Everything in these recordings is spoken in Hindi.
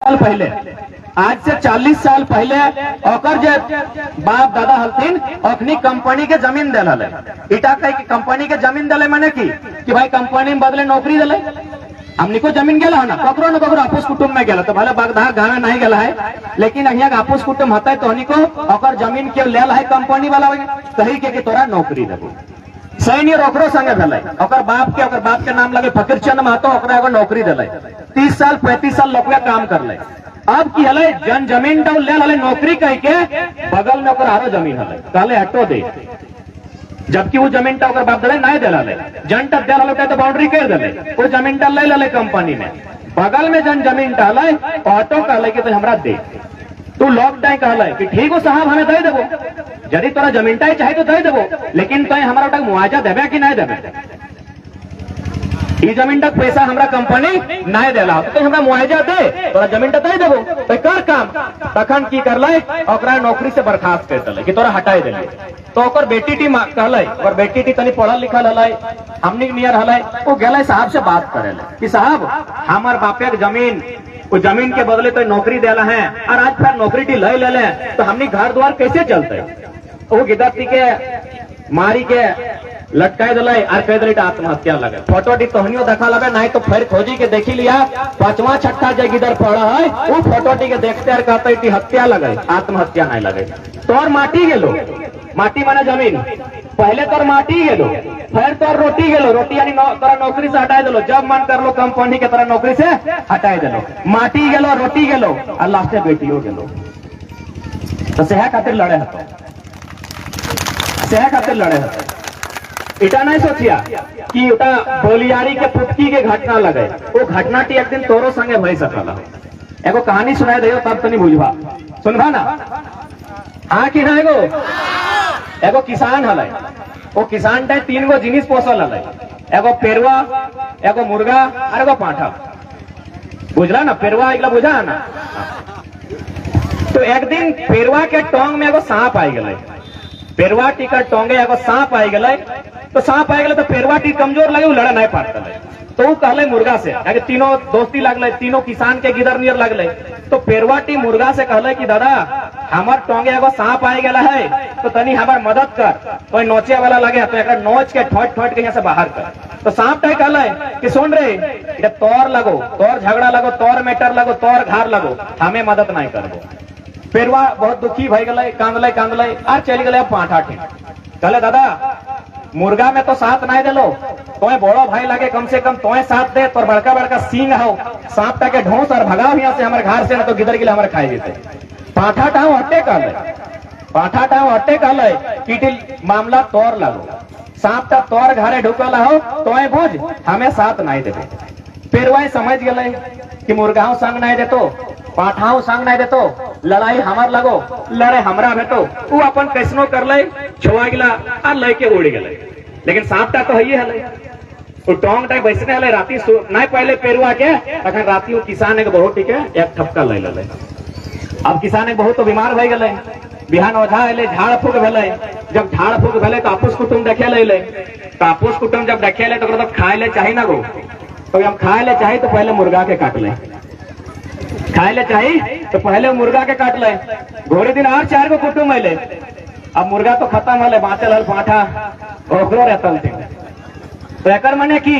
साल पहले, आज से 40 साल पहले ओकर जे बाप दादा हलथिन अपनी कंपनी के जमीन दिला इटा कह की कंपनी के जमीन दिले माने कि भाई कंपनी में बदले नौकरी दिले। हमनी को जमीन गेला है ना ककरो न ककरो आपस कुटुंब में गेला तो भले बागधा गाँव नहीं गेला है, लेकिन अहिया आपस कुटुंब हता तो हनी को ओकर जमीन के लेल है कंपनी वाला कही के तोरा नौकरी देबो। सैन्य ओकरो संगे भेलै, ओकर बाप के नाम लगे फकीरचंद महतो, ओकरा एगो नौकरी दिले। 30 साल 35 साल लोग काम करले। अब की हले जन जमीन तो ले हले नौकरी कह के बगल में ओकर आरो जमीन हले कहले हटो दे, जबकि वो जमीन टा ओकर बाप दले नहीं दिलाले। जन टा दे हले तो बाउंड्री कर देले, वो जमीन टा ले लेले कंपनी में। बगल में जन जमीन टा हले ऑटो कहले कि तो हमरा दे, तू लॉक डाई कहले कि ठीक हो साहब हमें दे देबो, यदि तोरा जमीन टा चाहे तो दे देबो, लेकिन तो हमरा तक मुआवजा देबे कि नहीं देबे। ई जमीन तक पैसा हमरा कंपनी नहीं देला तो हमरा मुआवजा दे, तोरा जमीन तक दे देबो तो कर काम। तखन की करले ओकरा नौकरी से बर्खास्त कर देले कि तोरा हटाई देले। तो ओकर बेटी टी कहले, और बेटी टी तनी पढ़ल लिखल हले, हमनी नियर हले, वो गेले साहब से बात करेले कि साहब हमार बापे के जमीन, वो जमीन के बदले तो नौकरी देला है और आज फिर नौकरी टी ले ले तो हमनी घर द्वार कैसे चलते। वो गिदती के मारी के लटकाई दिले और कह दिले आत्महत्या लगे। फोटो टी तोहनियो देखा लगे नहीं तो फिर खोजी के देखी लिया, 5वां 6ठा जे गिदर पड़ा है वो फोटो टी के देखते और कहते कि हत्या लगे, आत्महत्या नहीं लगे। तोर माटी गेलो, माटी माने जमीन, पहले तोर माटी गेलो फिर तोर रोटी गेलो, रोटी यानी तोरा नौकरी से हटाई दिलो, जब मन कर लो कंपनी के तोरा नौकरी से हटाई दिलो। माटी गेलो, रोटी गेलो और लास्ट में बेटियों गेलो। तो सेहा खातिर लड़े हतो, सेहा खातिर लड़े हतो। इटा नहीं सोचिया कि उटा बोलियारी के पुटकी के घटना लगे, वो घटना टी एक दिन तोरो संगे भई सकला। एगो कहानी सुनाई दे तब तो नहीं बुझबा, सुनबा ना? हाँ कि ना? एगो किसान हले, वो किसान टा 3 गो जिनिस पोसल हले, एगो पेरवा, एगो मुर्गा और एगो पाठा। बुझला ना? पेरवा एकला बुझा ना? तो एक दिन पेरवा के टोंग में एगो सांप आई गए, पेरवा टी का टोंगे एगो सांप आई गए। तो सांप आ गए तो पेरवा टी कमजोर लगे, वो लड़ा नहीं पाता। तो वो कहले मुर्गा से, अगर तीनों दोस्ती लगले, तीनों किसान के गिदर नियर लगले। तो पेरवा टी मुर्गा से कहले कि दादा हमार टोंगे एगो सांप आ गया है, तो तनी हमार मदद कर, कोई नोचे वाला लगे तो एक नोच के ठोट ठोट के यहाँ से बाहर कर। तो सांप टाइम कहले कि सुन रे तोर लगो, तोर झगड़ा लगो, तोर मेटर लगो, तोर घर लगो, हमें मदद नहीं करबो। पेरवा बहुत दुखी भई गए, कांदले कांदले और चली गए पाठा टी। कहले दादा मुर्गा में तो साथ नहीं दिलो, तोए बड़ो भाई लगे, कम से कम तोए साथ दे, तो बड़का बड़का सींग हो, सांप टाके ढोस और भगाओ यहाँ से हमारे घर से, ना तो गिदर गिले हमारे खाए जेते। पाठा टाव हट्टे कहले, पाठा टाव हट्टे कहले कि मामला तोर लगो, सांप टा तोर घरे ढुकल हो, तोए बुझ हमें साथ नहीं देते। पेरवाई समझ गए कि मुर्गाओं संग नहीं देतो, पाठाओं संग नहीं देतो, लड़ाई हमार लगो, लड़े हमरा भेटो। वो अपन कैसनो कर ले, छोआ गिला और लेके उड़ गए। लेकिन सांप टा तो है हले, वो टोंग टाइप बैसने हले, राती नहीं पहले पेरुआ के अखन राती वो किसान एक बहुत टिके एक ठपका ले ले। अब किसान एक बहुत तो बीमार हो गए, बिहान ओझा अले, झाड़ फूक भेले। जब झाड़ फूक भेले तो आपस कुटुंब देखे ले, तो आपस कुटुंब जब देखे ले तो खाए ले चाहिए ना गो, तो हम खाए ले चाहिए तो पहले मुर्गा के काट ले, खाए ले चाहिए तो पहले मुर्गा के काट ले। घोड़े दिन और 4 गो कुटुंब अले, अब मुर्गा तो खत्म हले, बाँचल हल पाठा ओकरो रहतल थे। तो एकर माने की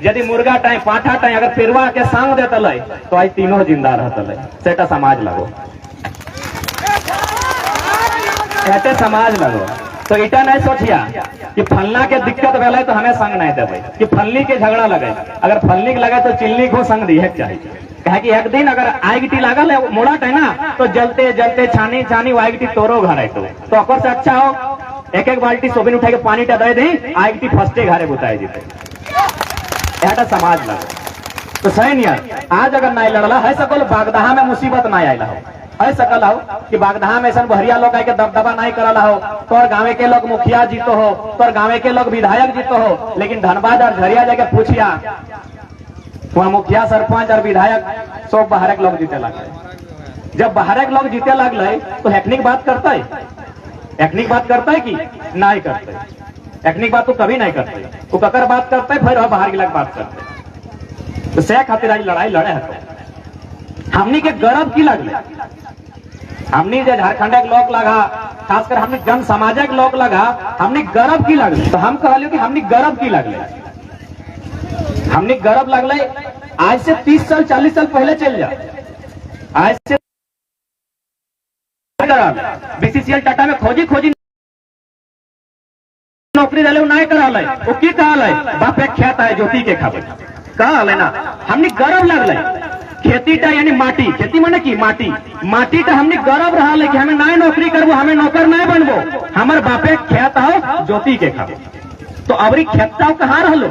यदि मुर्गा टाइम पाठा टाइम अगर पेरवा के संग देतल तो आज तीनों जिंदा रहतल, सेटा समाज लगो, ऐसे समाज लगो। तो इटा नहीं सोचिया कि फलना के दिक्कत भेले तो हमें संग नहीं देवे, कि फलनी के झगड़ा लगे, अगर फलनी के लगे तो चिल्ली को संग दिए चाहिए। कहे कि एक दिन अगर आगटी लागल है मोड़ा है ना, तो जलते जलते छानी छानी आगटी तोरो घर है, तो अकर से अच्छा हो एक एक बाल्टी सोबिन उठा के पानी टा दे दी, आगटी फर्स्टे घरे बुताई जीते। यह समाज लगे। तो सही नहीं आज अगर नहीं लड़ला है सकल बागदहा में मुसीबत नहीं आयला हो, है सकल हो कि बागदहा में ऐसा बहरिया लोग आके दबदबा नहीं करला हो, तोर गाँव के लोग मुखिया जीतो हो, तोर गाँव के लोग विधायक जीतो हो, लेकिन धनबाद और झरिया जाके पूछिया वहाँ मुखिया सरपंच और विधायक सब बाहर के लोग जीते लगे। जब बाहर के लोग जीते लगले तो हैकनिक बात करता है, हैकनिक बात करता है कि नहीं करते, हैकनिक बात तो कभी नहीं करते, वो ककर बात करते फिर बाहर के लोग बात करते। तो से खातिर आज लड़ाई लड़े है। हमनी के गर्व की लगले, हमनी जो झारखंड के लोग लगा, खासकर हमने जन समाज के लोग लगा, हमने गर्व की लगले। तो हम कहलियो कि हमने गर्व की लगले, हमने गर्व लगले। आज से 30 साल 40 साल पहले चल जा, आज से बीसीसीएल टाटा में खोजी खोजी नौकरी रहे नहीं करा ले, वो की कहा ले बाप एक खेत है ज्योति के खावे कहा ले ना। हमने गर्व लगले खेती टा यानी माटी, खेती माने की माटी, माटी टा हमने गर्व रहा ले कि हमें नए नौकरी करबो, हमें नौकर नहीं बनबो, हमार बापे खेत हो ज्योति के खावे। तो अबरी खेताव कहाँ रहलो,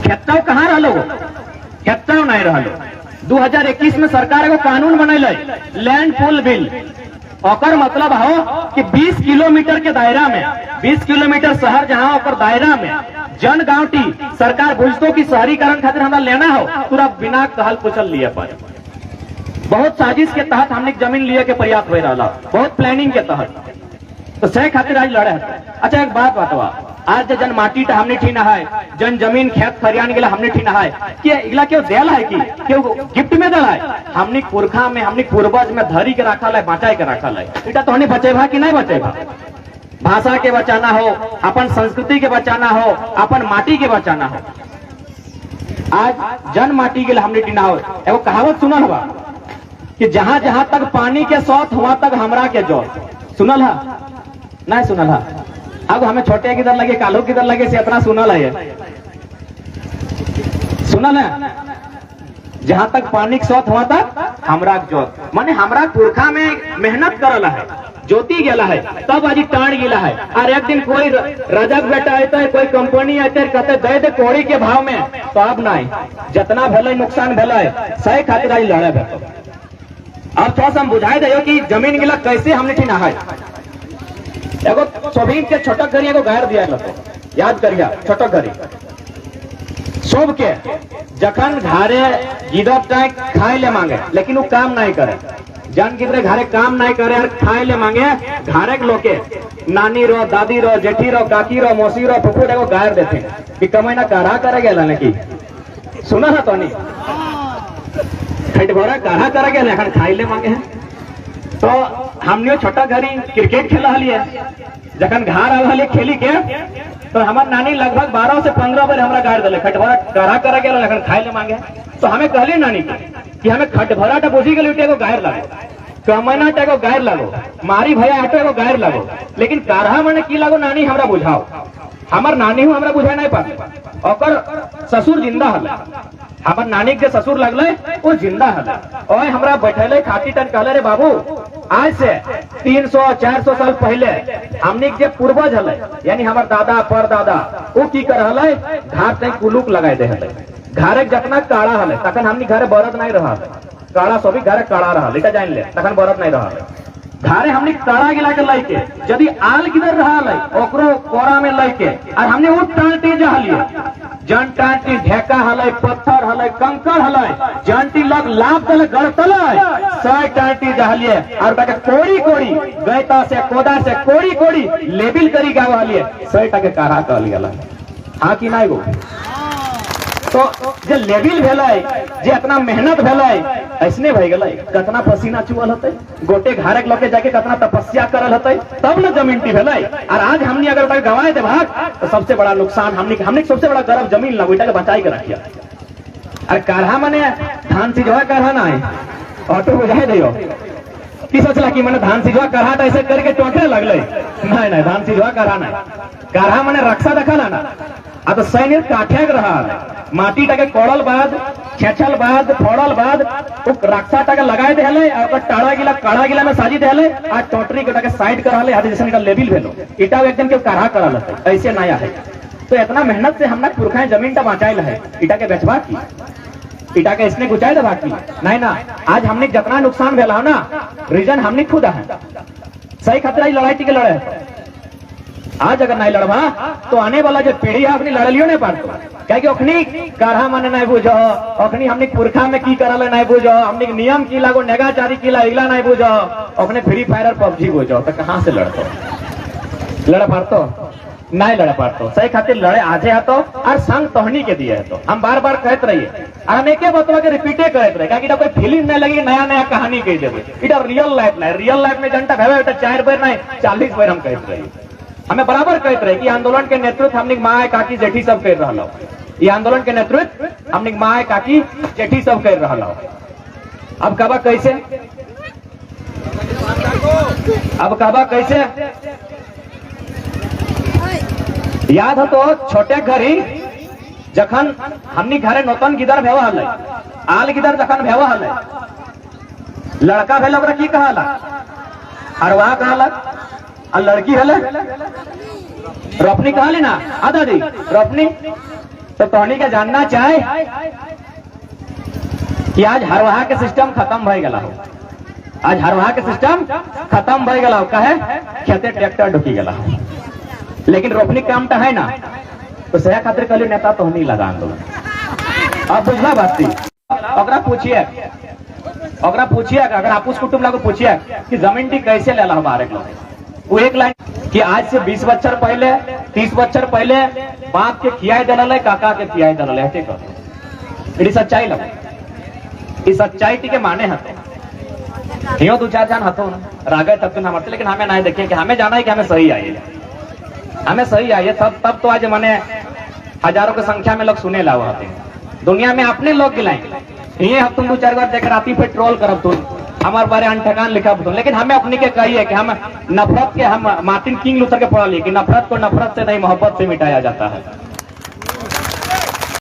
खेताव कहाँ रहलो, खेताव नहीं रहलो। 2021 में सरकार एगो कानून बनैले लैंड पूल बिल, ओकर मतलब हो कि 20 किलोमीटर के दायरा में, 20 किलोमीटर शहर जहां ओकर दायरा में जन गांवटी सरकार बुझतो कि शहरीकरण खातिर हमरा लेना हो, पूरा बिना कहल पूछल लिए पर बहुत साजिश के तहत हमने जमीन लिए के प्रयास हो रहा, बहुत प्लानिंग के तहत। तो सही खातिर आज लड़े है। अच्छा एक बात बतावा, आज जन माटी टा हमने ठीना है, जन जमीन खेत खरियान के लिए हमने ठीना है, कि इगला क्यों देला है कि क्यों गिफ्ट में देला है? हमने पुरखा में, हमने पूर्वज में धरी के रखा है, बचाए के रखा है। इटा तो हमें बचेबा कि नहीं बचेबा? भाषा के बचाना हो, अपन संस्कृति के बचाना हो, अपन माटी के बचाना हो। आज जन माटी के लिए हमने ठीना हो। एगो कहावत सुनल हुआ कि जहां जहां तक पानी के सौत हुआ तक हमरा के जोत, सुनल है नहीं सुनल है? अब हमें छोटे किधर लगे, कालू किधर लगे से इतना सुनल है, सुनल है? जहां तक पानी के सौत हुआ तक हमरा जोत, माने हमरा पुरखा में मेहनत करल है, ज्योति गेला है, तब आज टाण गिला है। और एक दिन कोई राजा बेटा आता है, कोई कंपनी आते है, कहते दे दे कोड़ी के भाव में, तो अब नहीं, जितना भले नुकसान भले सही खातिर आज लड़े भेटो। अब थोड़ा सा हम बुझाई दे कि जमीन गिला कैसे हमने ठीना है। एगो सोभिन के छोटक घरी एगो गायर दिया लगो, याद करिया छोटक घरी सोभ के जखन घारे गिदब चाहे खाए ले मांगे, लेकिन वो काम नहीं करे, जन कितने घरे काम नहीं करे और खाए ले मांगे, घारे के लोग के नानी रो, दादी रो, जेठी रो, काकी रो, मौसी रो, फुफू एगो गायर देते कि कमाई ना काढ़ा करे गेला की सुना था तो नहीं भरा काढ़ा करे गेला खाए ले मांगे हैं। तो हमने छोटा घरी क्रिकेट खेला है, जखन घर आल खेली के, तो हमार नानी लगभग 12 से 15 बार हमरा गाड़ दिले, खटभरा काढ़ा करे गेला लेकिन खाए ले मांगे। तो हमें कहली नानी कि हमें खटभरा टा बुझी गेल एगो गायर लागो, कमैना टा एगो गायर लागो, मारी भैया आटो एगो गायर लागो, लेकिन काढ़ा माने की लागो नानी हमरा बुझाओ। हमार नानी हूँ हमरा बुझा नहीं पाते, ओकर ससुर जिंदा हल, हमार नानी के ससुर लगले वो जिंदा हल, और हमरा बैठले खाती टन कहले रे बाबू आज से 300-400 साल पहले हमने के पूर्वज हल, यानी हमार दादा परदादा वो की कर हल, घर तक कुलूक लगाए दे हल, घरे जतना काड़ा हल, तखन हमनी घरे बरत नहीं रहा, काड़ा सभी घरे काड़ा रहा, इटा जान ले, तखन बरत नहीं रहा। घरे हमने काड़ा गिला के लाइके, यदि आल किधर रहा लै ओकरो कोरा में लाइके, और हमने वो टांटी जहलिए, जन टांटी ढेका हलै, पत्थर हलै, कंकड़ हलै, जानटी लग लाभ तले गड़तलै, सै टांटी जहलिए और बाके कोड़ी कोड़ी गैता से कोदा से कोड़ी कोड़ी लेबिल करी गावलिए, सै टाके काढ़ा कहल गेला। हां कि नहीं गो? तो जे लेबिल भेलै, जे इतना मेहनत भेलै, ऐसने भई गेलै, कितना पसीना चुअल हतै, गोटे घारे के लोके जाके कितना तपस्या करल हतै, तब न जमीन टी भेलै। और आज हमनी अगर तक गवाए दे भाग, तो सबसे बड़ा नुकसान हमनी सबसे बड़ा गर्व जमीन लगो, इटा के बचाई के रखिया। और काढ़ा माने धान सिझवा काढ़ा ना है, ऑटो बुझाई दियो की सोचला कि मैंने धान सिझवा काढ़ा तो ऐसे करके टोटे लगले, नहीं नहीं, धान सिझवा काढ़ा नहीं, काढ़ा माने रक्षा देखला ना, आ तो सैनिक काठे के रहा, माटी टाके कोड़ल बाद, छेछल बाद, फोड़ल बाद, वो रक्षा टाके लगाए दे हले, और टाड़ा गिला काड़ा गिला में साजी दे हले, आ टोटरी के टाके साइड कर हले, आदि जैसे का लेबिल भेलो, इटा एकदम के काढ़ा करल हते, ऐसे नया है। तो इतना मेहनत से हमने पुरखाएं जमीन टा बचाइल है, इटा के बेचबा की, इटा के इसने गुचाए दे बाकी नहीं ना। आज हमने जितना नुकसान भेला ना, रीजन हमने खुद है, सही खतरा लड़ाई टी के लड़े। आज अगर नहीं लड़वा तो आने वाला जो पीढ़ी है अपनी लड़लियो नहीं पारतो, क्या कि अखनी काढ़ा माने नहीं बुझो, अखनी हमने पुरखा में की करल नहीं बुझो, हमने नियम की लागो नेगाचारी की इगला नहीं बुझो, अखने फ्री फायर और पबजी बुझो, तो कहां से लड़तो? लड़ पारतो? नहीं लड़े पड़तो सही खातिर लड़े आजे हतो और संग तोहनी के दिए तो हम बार बार कहते रहिए और हम एक बतवा के रिपीटे करते रहे कि कोई फिल्म नहीं लगी नया नया कहानी कह देवे इधर रियल लाइफ में जनता भेवे 4 बार नहीं 40 बार हम कहते रहिए हमें बराबर कहते रहे कि आंदोलन के नेतृत्व हमने माँ काकी जेठी सब कर रहा हो ये आंदोलन के नेतृत्व हमने माँ काकी जेठी सब कर रहा हो अब कबा कैसे याद हो तो छोटे घरी जखन हमनी घरे नौतन गिदर भेवा हल आल गिदर जखन भेवा हल लड़का भेल ओकरा की कहला अरवा कहला और लड़की हल रोपनी कहली ना दादी रोपनी तो तोहनी के जानना चाहे कि आज हरवाहा के सिस्टम खत्म भई गला हो आज हरवाहा के सिस्टम खत्म भई गला हो कहे खेते ट्रैक्टर ढुकी गला हो लेकिन रोपनी काम तो है ना तो सह खातिर कहली नेता तो नहीं लगा आंदोलन अब बुझला बात ओकरा पूछिए अगर आपूस कुटुंब लोग पूछिए कि जमीन टी कैसे लेला हमारे लोग वो एक लाइन कि आज से 20 बच्चर पहले 30 बच्चर पहले बाप के खियाई दल है काका के खियाई दल है ठीक सच्चाई लगे इस सच्चाई के माने हते यो 2-4 जान हतो रागे तब तो ना मरते लेकिन हमें ना देखे कि हमें जाना है कि हमें सही आइए तब तो आज मैंने हजारों की संख्या में लोग सुने ला हुआ दुनिया में अपने लोग गिलाएंगे ये हम तुम 2-4 बार देख राती पे ट्रोल करब तुम हमारे बारे अनठकान लिखा तुम लेकिन हमें अपने के कहिए कि हम नफरत के हम मार्टिन किंग लूथर के पढ़ा लिए कि नफरत को नफरत से नहीं मोहब्बत से मिटाया जाता है।